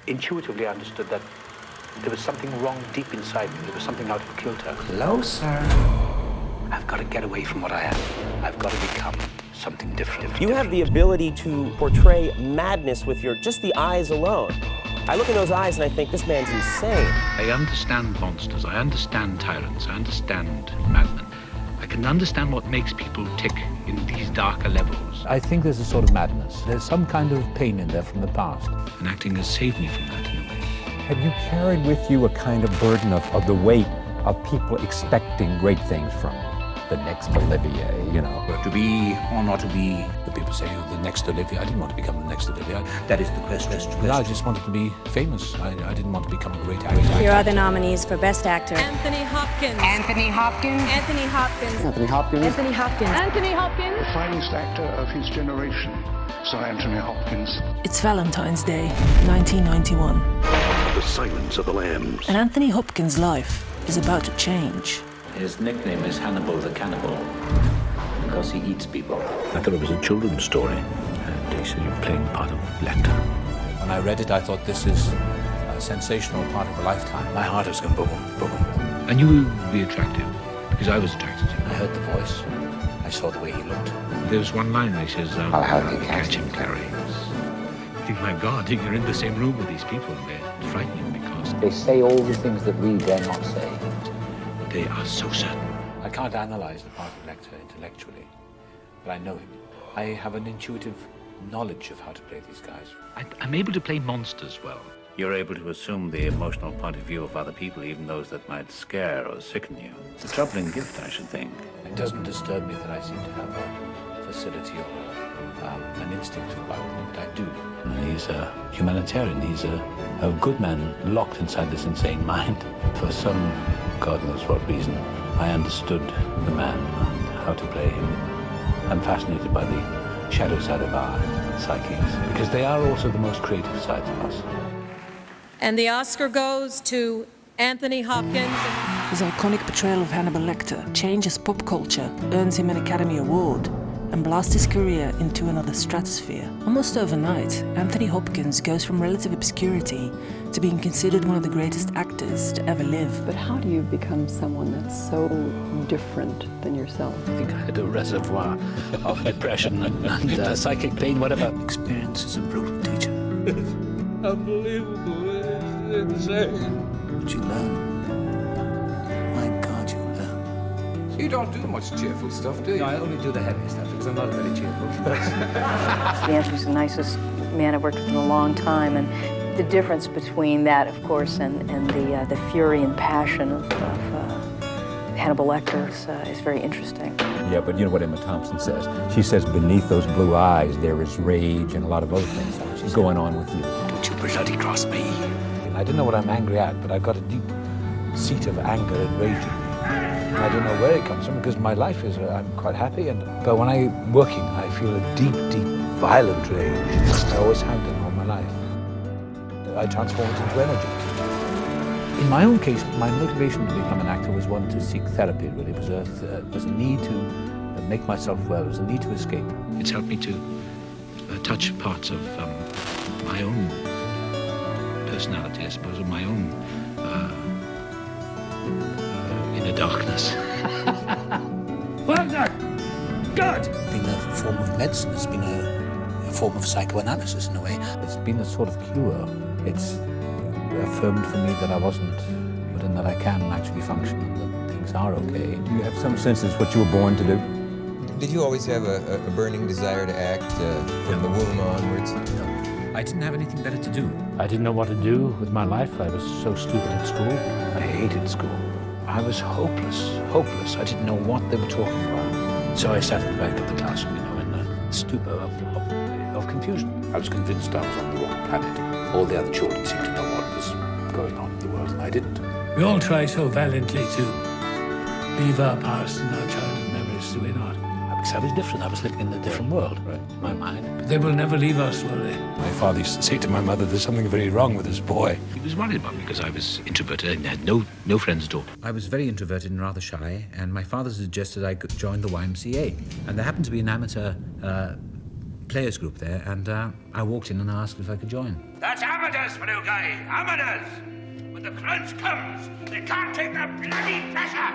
intuitively understood that there was something wrong deep inside me. There was something out of kilter. Closer. I've got to get away from what I am. I've got to become something different. You have the ability to portray madness with just the eyes alone. I look in those eyes and I think, this man's insane. I understand monsters, I understand tyrants, I understand madmen. I can understand what makes people tick in these darker levels. I think there's a sort of madness. There's some kind of pain in there from the past. And acting has saved me from that in a way. Have you carried with you a kind of burden of the weight of people expecting great things from the next Olivier, you know? To be or not to be, the people say, oh, the next Olivier. I didn't want to become the next Olivier. That is the question. I just wanted to be famous. I didn't want to become a great actor. Here are the nominees for Best Actor. Anthony Hopkins. Anthony Hopkins. Anthony Hopkins. Anthony Hopkins. Anthony Hopkins. Anthony Hopkins. The finest actor of his generation, Sir Anthony Hopkins. It's Valentine's Day, 1991. The Silence of the Lambs. And Anthony Hopkins' life is about to change. His nickname is Hannibal the Cannibal because he eats people. I thought it was a children's story. And he said, you're playing part of Lecter. When I read it, I thought this is a sensational part of a lifetime. My heart was going boom, boom. I knew he would be attractive because I was attracted to him. I heard the voice. I saw the way he looked. There was one line where he says, I'll help you catch him, Clary. I think, my God, you're in the same room with these people and they're frightening because They say all the things that we dare not say. they are so certain. I can't analyze the part of Lecter intellectually, but I know him. I have an intuitive knowledge of how to play these guys. I'm able to play monsters well. You're able to assume the emotional point of view of other people, even those that might scare or sicken you. It's a troubling gift, I should think. It doesn't disturb me that I seem to have a facility or an instinct about them, but I do. He's a humanitarian. He's a good man locked inside this insane mind. For some, God knows what reason, I understood the man and how to play him. I'm fascinated by the shadow side of our psyches, because they are also the most creative sides of us. And the Oscar goes to Anthony Hopkins. His iconic portrayal of Hannibal Lecter changes pop culture, earns him an Academy Award, and blasts his career into another stratosphere. Almost overnight, Anthony Hopkins goes from relative obscurity to being considered one of the greatest actors to ever live. But how do you become someone that's so different than yourself? I think I had a reservoir of depression and psychic pain, whatever. Experience is a brutal teacher. Unbelievable. It's insane. But you learn. My God, you learn. You don't do much cheerful stuff, do you? No, I only do the heavy stuff because I'm not a very cheerful person. Anthony's the nicest man I've worked with in a long time, and the difference between that, of course, and the fury and passion of Hannibal Lecter is very interesting. Yeah, but you know what Emma Thompson says? She says beneath those blue eyes there is rage and a lot of other things going on with you. Don't you bloody cross me. I don't know what I'm angry at, but I've got a deep seat of anger and rage in me. And I don't know where it comes from because my life is, I'm quite happy. But when I'm working, I feel a deep, deep, violent rage. I always have done all my life. I transform it into energy. In my own case, my motivation to become an actor was one to seek therapy, really. It was a need to make myself well. It was a need to escape. It's helped me to touch parts of my own personality, I suppose, of my own inner darkness. Well done. Good. It's been a form of medicine. It's been a form of psychoanalysis in a way. It's been a sort of cure. It's affirmed for me that I wasn't, but in that I can actually function and that things are okay. Do you have some sense of what you were born to do? Did you always have a burning desire to act from the womb onwards? I didn't have anything better to do. I didn't know what to do with my life. I was so stupid at school. I hated school. I was hopeless. I didn't know what they were talking about. So I sat at the back of the classroom, in a stupor of confusion. I was convinced I was on the wrong planet. All the other children seemed to know what was going on in the world, and I didn't. We all try so valiantly to leave our past and our childhood memories, do we not? Because I was different. I was living in a different world, right? In my mind. But they will never leave us, will they? My father used to say to my mother, there's something very wrong with this boy. He was worried about me because I was introverted and had no friends at all. I was very introverted and rather shy, and my father suggested I could join the YMCA. And there happened to be an amateur players group there, and I walked in and asked if I could join. That's amateurs, my new guy. Amateurs. When the crunch comes, they can't take the bloody pressure.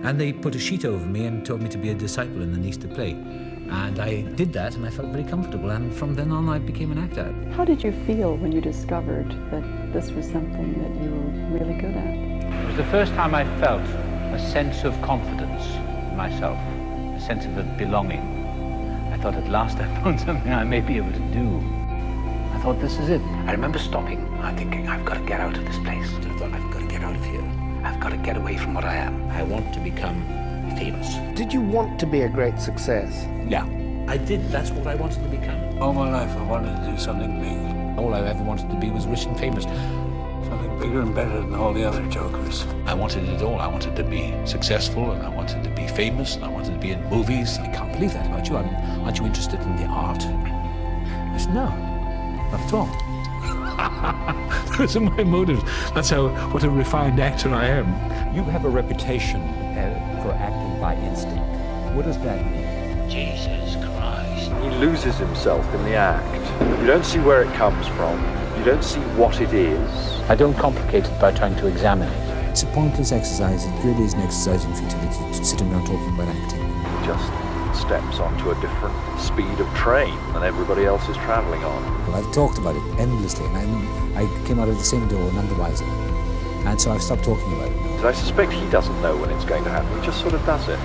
And they put a sheet over me and told me to be a disciple and the niece to play. And I did that, and I felt very comfortable. And from then on, I became an actor. How did you feel when you discovered that this was something that you were really good at? It was the first time I felt a sense of confidence in myself, a sense of belonging. I thought, at last I found something I may be able to do. I thought, this is it. I remember stopping and thinking, I've got to get out of this place. I thought, I've got to get out of here. I've got to get away from what I am. I want to become famous. Did you want to be a great success? Yeah, I did. That's what I wanted to become. All my life I wanted to do something big. All I ever wanted to be was rich and famous. Something bigger and better than all the other jokers. I wanted it all. I wanted to be successful, and I wanted to be famous, and I wanted to be in movies. I can't believe that about you. Aren't you interested in the art? I said, no, not at all. Those are my motives. That's what a refined actor I am. You have a reputation for acting by instinct. What does that mean? Jesus Christ. He loses himself in the act. You don't see where it comes from. You don't see what it is. I don't complicate it by trying to examine it. It's a pointless exercise. It really is an exercise in futility, sitting around talking about acting. He just steps onto a different speed of train than everybody else is travelling on. Well, I've talked about it endlessly, and I came out of the same door none the wiser. And so I've stopped talking about it. I suspect he doesn't know when it's going to happen. He just sort of does it.